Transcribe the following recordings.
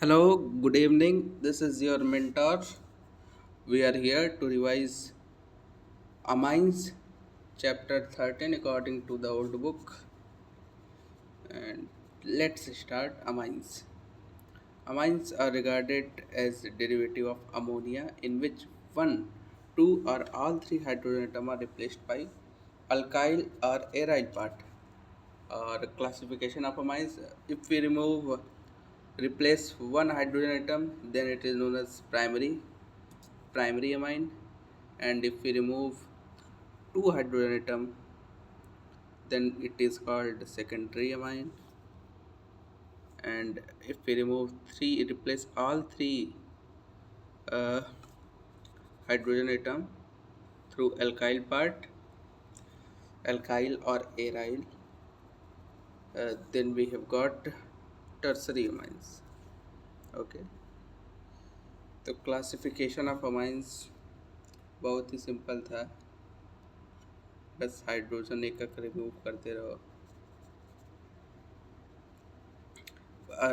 Hello, good evening. This is your mentor. We are here to revise Amines chapter 13 according to the old book. And let's start Amines. Amines are regarded as a derivative of ammonia in which one, two, or all three hydrogen atoms are replaced by alkyl or aryl part. Or classification of amines, if we replace one hydrogen atom, then it is known as primary amine, and if we remove two hydrogen atom, then it is called secondary amine, and if we remove three, replace all three uh, hydrogen atom through alkyl or aryl, then we have got tertiary amines. Okay, तो classification of amines बहुत ही simple था, बस hydrogen एक एक remove करते रहो.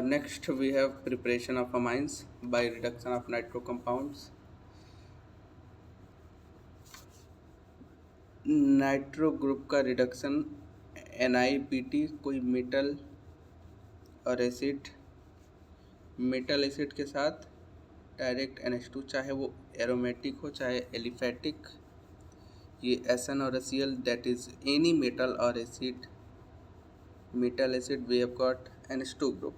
Next we have preparation of amines by reduction of nitro compounds. Nitro group का reduction NiPT, कोई मेटल एसिड के साथ डायरेक्ट NH2, चाहे वो एरोमेटिक हो चाहे एलिफेटिक. ये SN और Cl, that is any metal or acid, we have got NH2 group.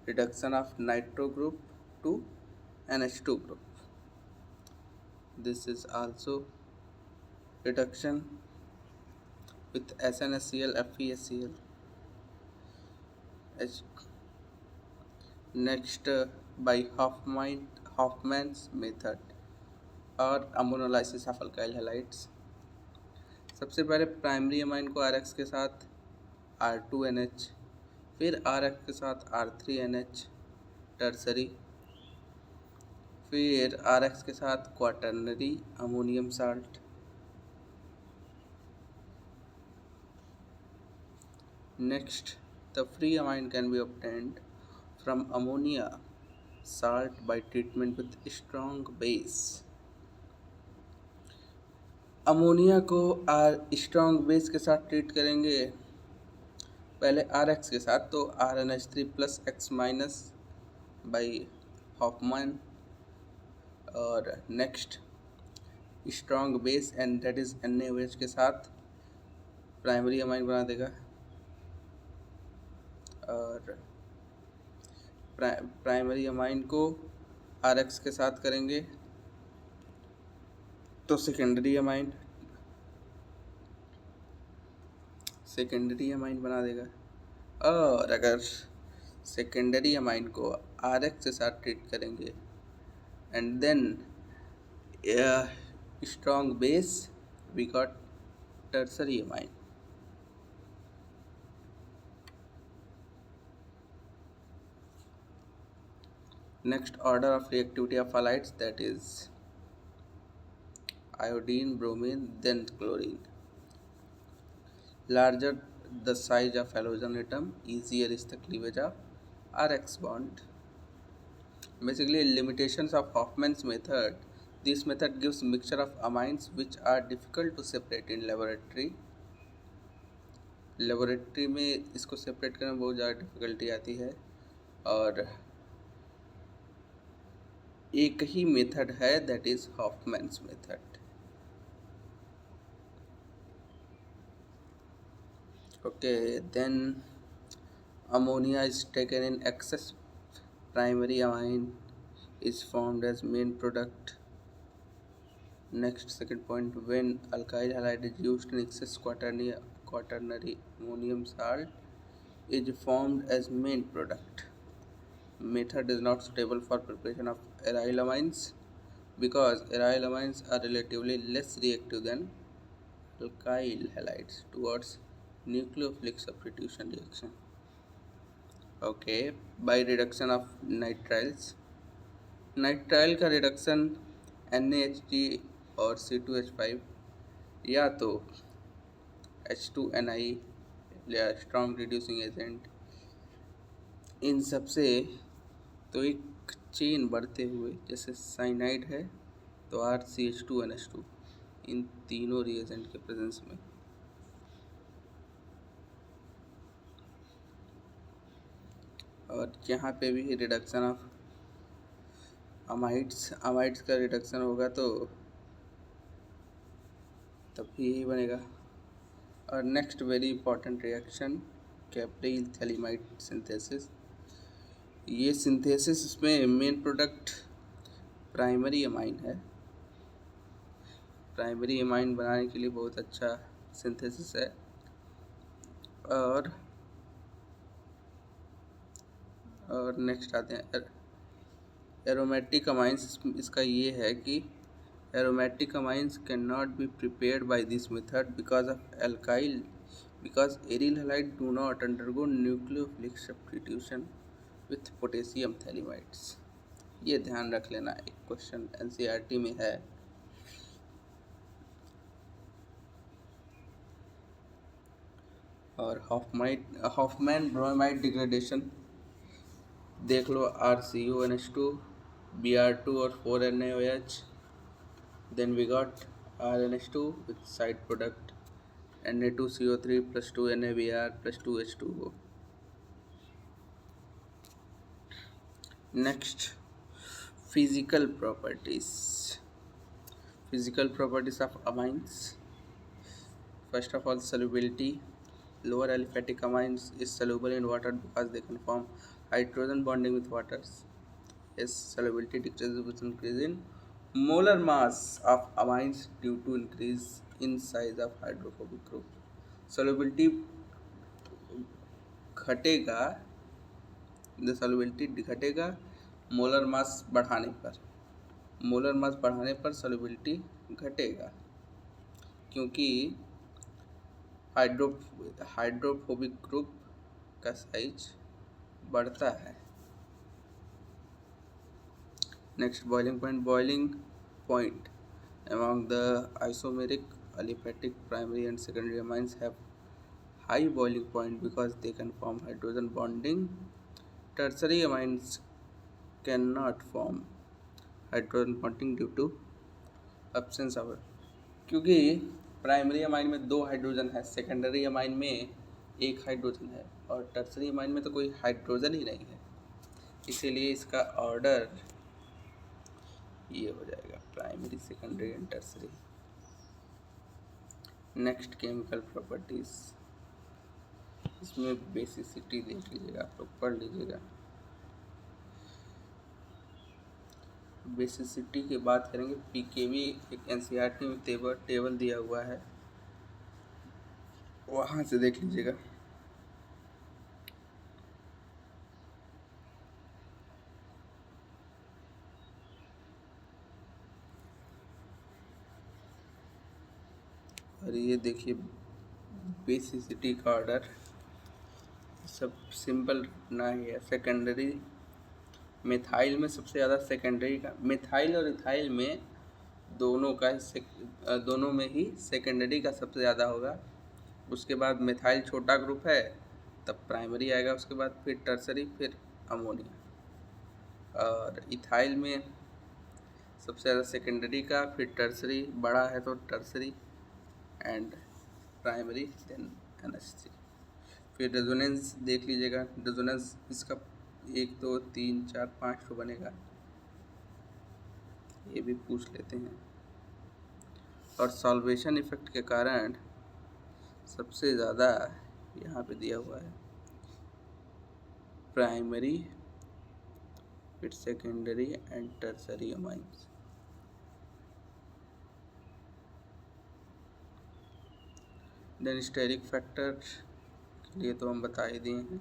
Reduction of nitro group to NH2 group. This is also reduction with SnHCl, FeHCl. Next, by Hoffman's method और ammonolysis of alkyl halides. सबसे पहले primary amine को RX के साथ R2NH, फिर RX के साथ R3NH tertiary, फिर RX के साथ quaternary ammonium salt. Next, the free amine can be obtained from ammonia salt by treatment with strong base. Ammonia को स्ट्रॉन्ग बेस के साथ ट्रीट करेंगे. पहले RX के साथ तो RNH3 plus X minus by Hoffmann, और next strong base and that is NaOH के साथ प्राइमरी अमाइन बना देगा. और प्राइमरी अमाइन को RX के साथ करेंगे तो सेकेंडरी अमाइन बना देगा. और अगर सेकेंडरी अमाइन को RX के साथ ट्रीट करेंगे and then strong base, we got tertiary amine. Next order of reactivity of halides, that is iodine, bromine, then chlorine. Larger the size of halogen atom, easier is the cleavage of RX bond. Basically, limitations of Hoffman's method. This method gives mixture of amines which are difficult to separate in laboratory. Laboratory में इसको separate करने में बहुत ज़्यादा difficulty आती है, और एक ही मेथड है, that is Hoffmann's method. Okay, then ammonia is taken in excess, primary amine is formed as main product. Next, second point, when alkyl halide is used in excess, quaternary ammonium salt is formed as main product. Method is not suitable for preparation of aryl amines because aryl amines are relatively less reactive than alkyl halides towards nucleophilic substitution reaction. Okay, by reduction of nitriles. Nitrile का reduction NaHG और C2H5 या तो H2Ni या strong reducing agent, इन सब से तो एक chain बढ़ते हुए, जैसे साइनाइड है तो RCH2NH2, इन तीनों रिएजेंट के प्रेजेंस में और यहाँ पे भी रिडक्शन ऑफ अमाइड्स का रिडक्शन होगा तो तब भी यही बनेगा। और next very important reaction, Gabriel phthalimide synthesis. ये सिंथेसिस इसमें मेन प्रोडक्ट प्राइमरी अमाइन है। प्राइमरी अमाइन बनाने के लिए बहुत अच्छा सिंथेसिस है। और नेक्स्ट आते हैं एरोमेटिक अमाइंस। इसका ये है कि aromatic amines cannot be prepared by this method because aryl halide do not undergo nucleophilic substitution with potassium thaliamides। ये ध्यान रख लेना, एक क्वेश्चन NCERT में है। और हॉफमैन ब्रोमाइड डिग्रेडेशन देख लो, RCONH2 Br2 और 4NaOH। Then we got RNH2 with side product Na2CO3 plus 2NaBr plus 2H2O। Next, physical properties of amines। First of all, solubility. Lower aliphatic amines is soluble in water because they can form hydrogen bonding with waters. Yes, solubility decreases with increase in molar mass of amines due to increase in size of hydrophobic group। solubility घटेगा, the solubility घटेगा molar mass बढ़ाने पर। Molar mass बढ़ाने पर solubility घटेगा क्योंकि hydrophobic group का size बढ़ता है। Next, boiling point among the isomeric aliphatic primary and secondary amines have high boiling point because they can form hydrogen bonding। Tertiary amines cannot form hydrogen bonding due to absence of, क्योंकि primary amine में 2 hydrogen है, secondary amine में 1 hydrogen है और tertiary amine में तो कोई hydrogen ही नहीं है, इसीलिए इसका ऑर्डर ये हो जाएगा primary, secondary and tertiary. Next, chemical properties. इसमें बेसिसिटी देख लीजिएगा, आप लोग पढ़ लीजिएगा। बेसिसिटी की बात करेंगे, पीकेवी एक NCERT में टेबल दिया हुआ है, वहाँ से देख लीजिएगा। और ये देखिए बेसिसिटी का ऑर्डर सब सिंपल ना ही है। सेकेंडरी मिथाइल में सबसे ज़्यादा सेकेंडरी का, मिथाइल और इथाइल में दोनों में ही सेकेंडरी का सबसे ज़्यादा होगा। उसके बाद मिथाइल छोटा ग्रुप है तब प्राइमरी आएगा, उसके बाद फिर टर्सरी, फिर अमोनिया। और इथाइल में सबसे ज़्यादा सेकेंडरी का, फिर टर्सरी, बड़ा है तो tertiary and primary, then NH3। फिर रेजोनेंस देख लीजिएगा, रेजोनेंस इसका 1 2 3 4 5 तो बनेगा, ये भी पूछ लेते हैं। और सॉल्वेशन इफेक्ट के कारण सबसे ज़्यादा यहाँ पे दिया हुआ है प्राइमरी, फिर secondary and tertiary amines. Then steric factor के लिए तो हम बता ही दिए हैं।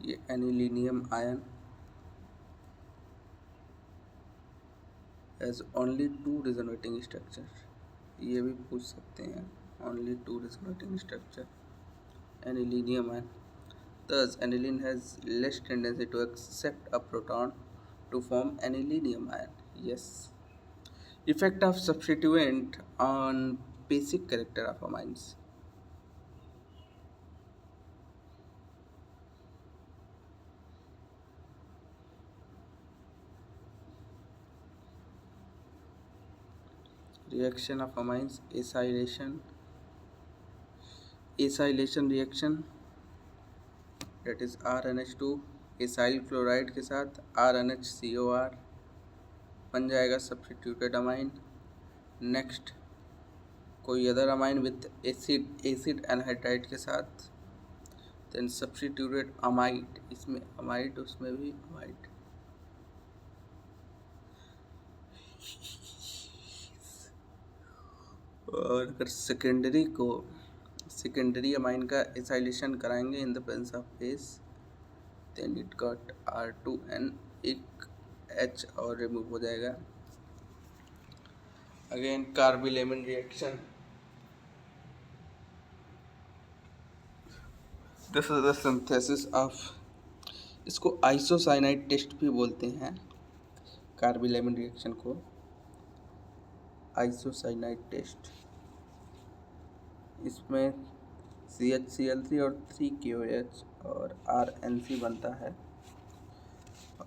ये anilinium ion has only 2 resonating structure, ये भी पूछ सकते हैं, only 2 resonating structure anilinium ion. Thus, aniline has less tendency to accept a proton to form anilinium ion। Yes. Effect of substituent on basic character of amines। reaction of amines, acylation reaction, that is RNH2 acyl chloride के साथ RNHCOR बन जाएगा substituted amine. Next कोई other amine with acid anhydride के साथ, then substituted amide, इसमें amide उसमें भी अमाइड। और अगर सेकेंडरी अमाइन का एसाइलेशन कराएंगे in the presence of base, then it got R2N, एक H और रिमूव हो जाएगा। Again carbylamine reaction, this is the synthesis of, इसको आइसोसाइनाइड टेस्ट भी बोलते हैं, कार्बिलेमिन रिएक्शन को आइसोसाइनाइड टेस्ट। इसमें CHCl3 और 3KOH और RNC बनता है,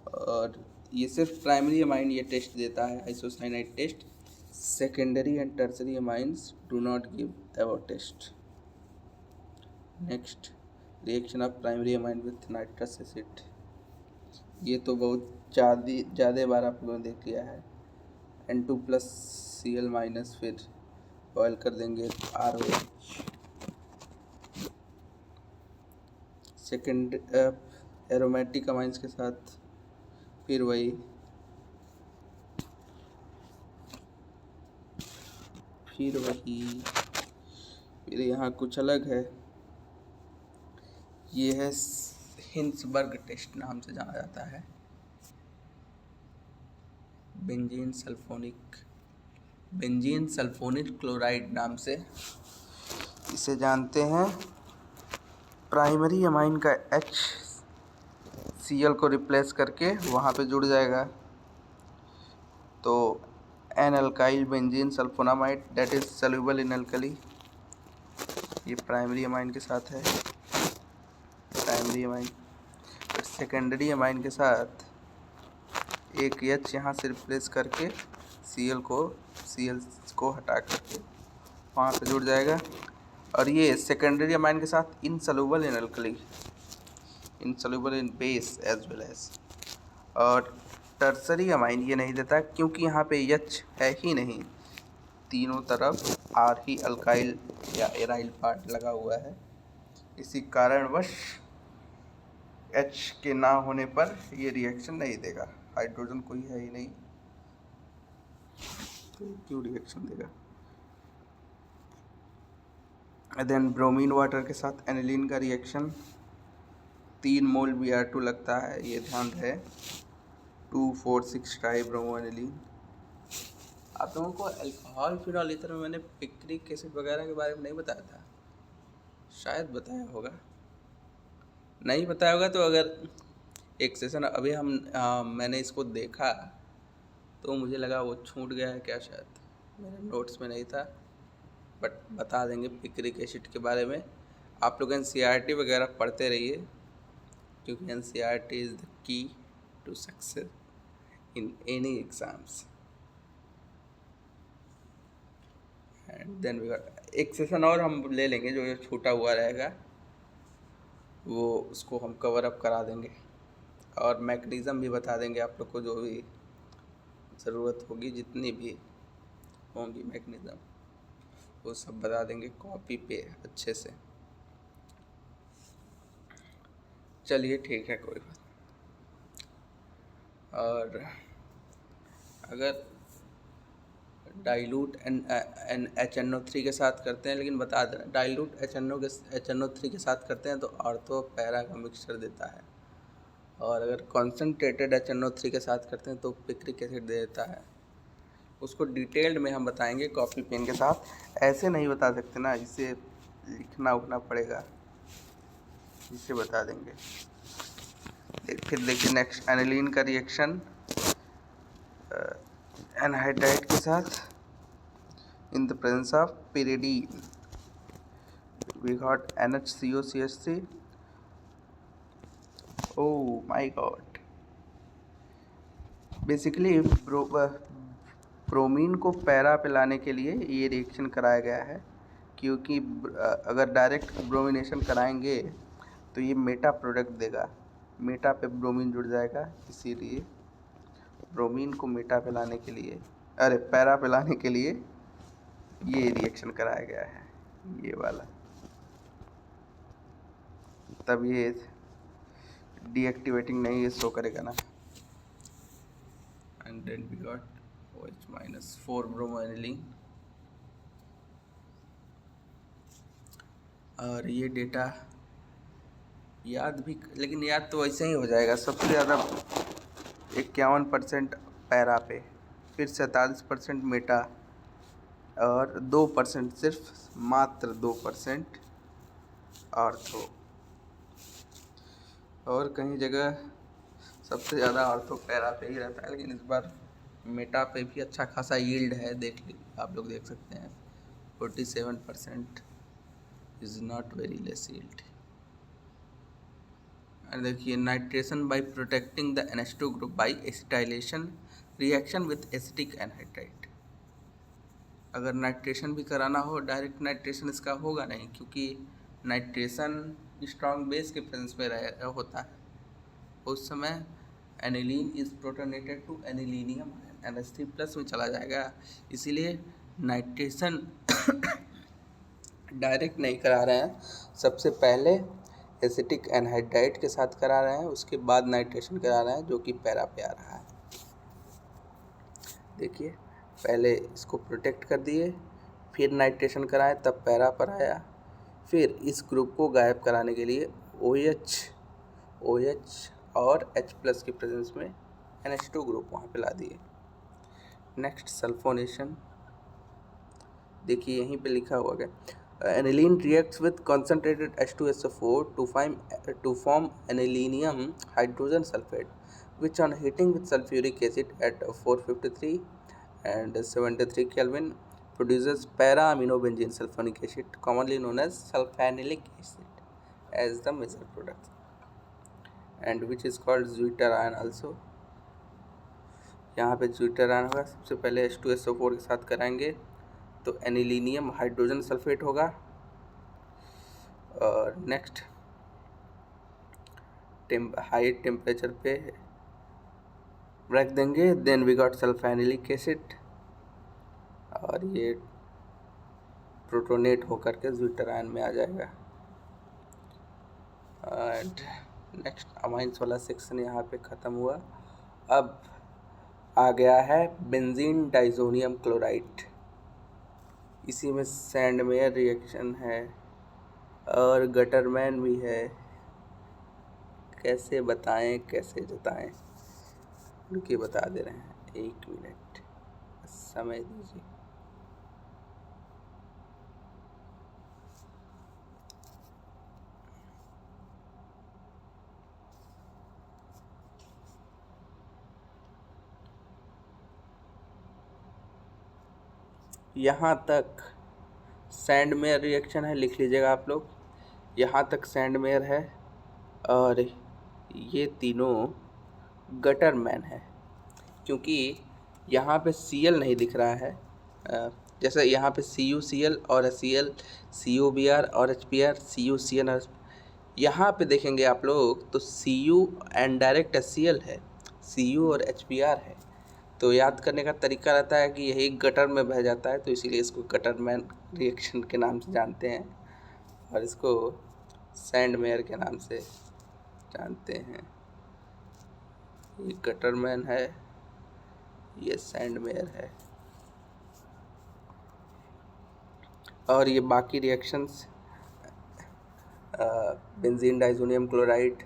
और ये सिर्फ प्राइमरी अमाइन ये टेस्ट देता है, isocyanide test. Secondary and tertiary amines do not give about test. Next reaction of primary amine with nitrous acid, ये तो बहुत ज़्यादा बार आप लोगों ने देख लिया है। N2+Cl- फिर ऑयल कर देंगे ROH। सेकेंड एरोमेटिक अमाइंस के साथ फिर वही, फिर यहाँ कुछ अलग है। ये है हिंसबर्ग टेस्ट नाम से जाना जाता है, बेंजीन सल्फोनिक क्लोराइड नाम से इसे जानते हैं। प्राइमरी अमाइन का HCl को रिप्लेस करके वहाँ पे जुड़ जाएगा, तो N alkyl benzene sulphonamide that is soluble in alkali, ये प्राइमरी अमाइन के साथ है। प्राइमरी अमाइन सेकेंडरी अमाइन के साथ एक H यहाँ से रिप्लेस करके Cl को हटा करके वहाँ पे जुड़ जाएगा, और ये सेकेंडरी अमाइन के साथ insoluble in alkali, insoluble in base as well as. और टर्सरी अमाइन ये नहीं देता क्योंकि यहाँ पे H है ही नहीं, तीनों तरफ R ही अल्काइल या एराइल पार्ट लगा हुआ है, इसी कारणवश H के ना होने पर ये रिएक्शन नहीं देगा। हाइड्रोजन कोई है ही नहीं तो क्यों रिएक्शन देगा। देन ब्रोमीन वाटर के साथ एनिलीन का रिएक्शन, 3 मोल Br2 लगता है, ये ध्यान रहे, 2,4,6 ट्राइब्रोमो एनिलीन। आप लोगों को अल्कोहल फिनॉल ईथर में मैंने पिक्रिक एसिड वगैरह के बारे में नहीं बताया था, शायद बताया होगा, नहीं बताया होगा तो अगर एक सेशन अभी मैंने इसको देखा तो मुझे लगा वो छूट गया है क्या, शायद मेरे नोट्स में नहीं था, बट बता देंगे पिक्रिक एसिड के बारे में। आप लोग NCERT वगैरह पढ़ते रहिए, क्योंकि NCERT is the key to success in any exams. And then एक सेशन और हम ले लेंगे, जो छूटा हुआ रहेगा वो उसको हम कवर अप करा देंगे, और मैकेनिज़्म भी बता देंगे आप लोग को, जो भी ज़रूरत होगी, जितनी भी होंगी मैकेनिज़्म वो सब बता देंगे कॉपी पे अच्छे से। चलिए ठीक है, कोई बात। और अगर डाइल्यूट HNO3 के साथ करते हैं, लेकिन बता देना डाइल्यूट HNO3 के साथ करते हैं तो ऑर्थो पैरा का मिक्सचर देता है, और अगर कॉन्सनट्रेटेड HNO3 के साथ करते हैं तो पिक्रिक एसिड दे देता है। उसको डिटेल्ड में हम बताएंगे कॉपी पेन के साथ, ऐसे नहीं बता सकते ना, इसे लिखना उखना पड़ेगा, इसे बता देंगे। फिर देखिए नेक्स्ट एनिलीन का रिएक्शन एनहाइड्राइड के साथ इन the presence of pyridine, we got NHCOCH3, oh my god, basically bromine को पैरा पिलाने के लिए ये रिएक्शन कराया गया है, क्योंकि अगर डायरेक्ट ब्रोमिनेशन कराएंगे तो ये मेटा प्रोडक्ट देगा, मेटा पे ब्रोमीन जुड़ जाएगा, इसीलिए ब्रोमीन को मेटा पिलाने के लिए पैरा पिलाने के लिए ये रिएक्शन कराया गया है, ये वाला। तब ये डीएक्टिवेटिंग नहीं ये शो करेगा ना। And then we got OH- 4 bromoaniline. और ये डेटा याद भी, लेकिन याद तो वैसे ही हो जाएगा। सबसे ज़्यादा 51% पैरा पे, फिर 47% मेटा, और 2% सिर्फ, मात्र 2% ऑर्थो। और कहीं जगह सबसे ज़्यादा ऑर्थो पैरा पे ही रहता है, लेकिन इस बार मेटा पे भी अच्छा खासा यील्ड है, आप लोग देख सकते हैं 47% is not very less yield. और देखिए nitration by protecting the NH2 group by acetylation reaction with acetic anhydride. अगर नाइट्रेशन भी कराना हो, डायरेक्ट नाइट्रेशन इसका होगा नहीं, क्योंकि नाइट्रेशन स्ट्रॉन्ग बेस के प्रेजेंस में होता है। उस समय aniline is protonated to anilinium NH3+ में चला जाएगा, इसीलिए नाइट्रेशन डायरेक्ट नहीं करा रहे हैं। सबसे पहले एसिटिक एनहाइड्राइड के साथ करा रहे हैं, उसके बाद नाइट्रेशन करा रहे हैं, जो कि पैरा पे आ रहा है। देखिए पहले इसको प्रोटेक्ट कर दिए, फिर नाइट्रेशन कराए, तब पैरा पर आया। फिर इस ग्रुप को गायब कराने के लिए OH और H+ के प्रेजेंस में NH2 ग्रुप वहाँ पे ला दिए। नेक्स्ट सल्फोनेशन, देखिए यहीं पे लिखा हुआ है, aniline reacts with concentrated H2SO4 to form anilinium hydrogen sulfate, which on heating with sulfuric acid at 453 and 73 Kelvin produces para-aminobenzene sulfonic acid, commonly known as sulfanilic acid, as the major product, and which is called zwitterion also. यहाँ पे zwitterion होगा। सबसे पहले H2SO4 के साथ कराएंगे तो anilinium hydrogen sulphate होगा, और नेक्स्ट हाई टेम्परेचर पे रख देंगे। देन वी गॉट सल्फेनिलिक एसिड, और ये प्रोटोनेट होकर के zwitterion में आ जाएगा। एंड नेक्स्ट अमाइंस वाला सेक्शन यहाँ पे ख़त्म हुआ। अब आ गया है बेंजीन डाइजोनियम क्लोराइड। इसी में सैंडमेयर रिएक्शन है और गटरमैन भी है। कैसे बताएं, कैसे जताएं, उनके बता दे रहे हैं। 1 मिनट समय दीजिए। यहाँ तक सैंडमेयर रिएक्शन है, लिख लीजिएगा आप लोग। यहाँ तक सैंडमेयर है, और ये तीनों गटरमैन है, क्योंकि यहाँ पे Cl नहीं दिख रहा है। जैसे यहाँ पे CuCl और HCl, CuBr और HBr, CuCl और यहाँ पे देखेंगे आप लोग तो Cu एंड डायरेक्ट HCl है, Cu और HBr है। तो याद करने का तरीका रहता है कि यही गटर में बह जाता है, तो इसीलिए इसको गटरमैन रिएक्शन के नाम से जानते हैं, और इसको सैंडमेयर के नाम से जानते हैं। ये गटरमैन है, ये सैंडमेयर है, और ये बाकी रिएक्शंस बेंजीन डाइजोनियम क्लोराइड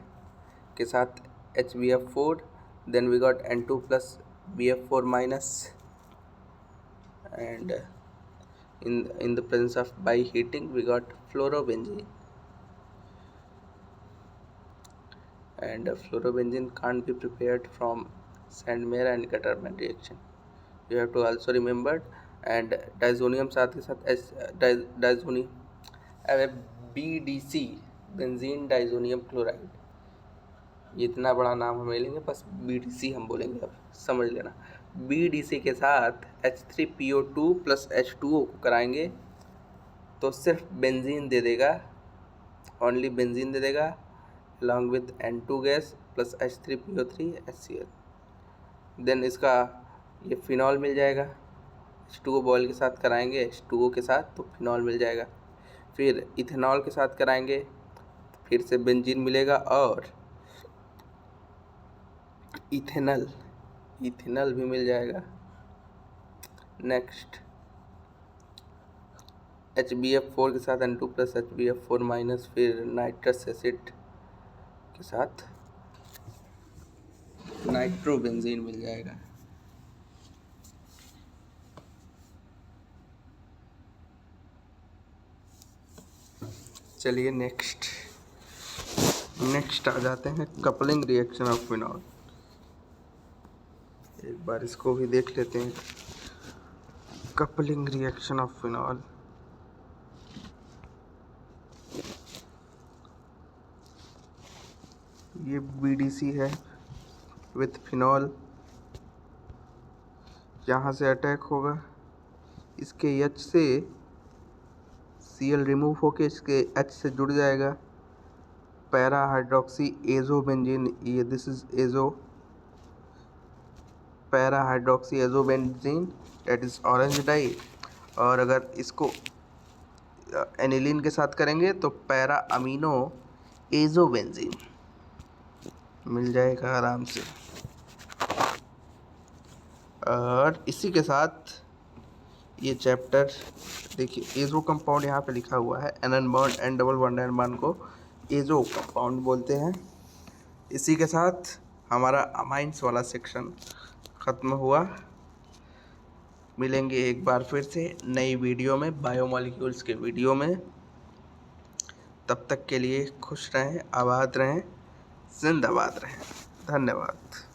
के साथ HBF4, then we got N2+ BF4-, and in the presence of by heating we got fluorobenzene, and fluorobenzene can't be prepared from sandmeyer and gutterman reaction, you have to also remember। and diazonium साथ के साथ diazonium, अरे BDC benzene diazonium chloride, इतना बड़ा नाम हम ले लेंगे, बस BDC हम बोलेंगे, अब समझ लेना। BDC के साथ H3PO2 प्लस H2O को कराएंगे तो सिर्फ बेंजीन दे देगा, ओनली बेंजीन दे देगा along with N2 gas plus H3PO3 HCl। Then इसका ये फिनॉल मिल जाएगा, H2O बॉयल के साथ कराएंगे H2O के साथ तो फिनॉल मिल जाएगा। फिर इथेनॉल के साथ कराएंगे फिर से बेंजीन मिलेगा और इथेनल भी मिल जाएगा। नेक्स्ट HBF4 के साथ N2 प्लस HBF4 माइनस फिर नाइट्रस एसिड के साथ नाइट्रोबेंजीन मिल जाएगा। चलिए नेक्स्ट आ जाते हैं कपलिंग रिएक्शन ऑफ फिनॉल। एक बार इसको भी देख लेते हैं। कपलिंग रिएक्शन ऑफ फिनॉल, ये BDC है विथ फिनॉल, यहाँ से अटैक होगा, इसके H से Cl रिमूव होके इसके H से जुड़ जाएगा पैरा हाइड्रोक्सी एजो बेंजीन, ये this is azo para hydroxy azo benzene that is orange dye. और अगर इसको एनिलीन के साथ करेंगे तो पैरा अमीनो एजो बेंजीन मिल जाएगा आराम से। और इसी के साथ ये चैप्टर देखिए, एजो कंपाउंड यहाँ पे लिखा हुआ है, NN bond N double bond N bond को एजो कंपाउंड बोलते हैं। इसी के साथ हमारा अमाइंस वाला सेक्शन ख़त्म हुआ। मिलेंगे एक बार फिर से नई वीडियो में, बायोमॉलिक्यूल्स के वीडियो में। तब तक के लिए खुश रहें, आबाद रहें, जिंदाबाद रहें। धन्यवाद।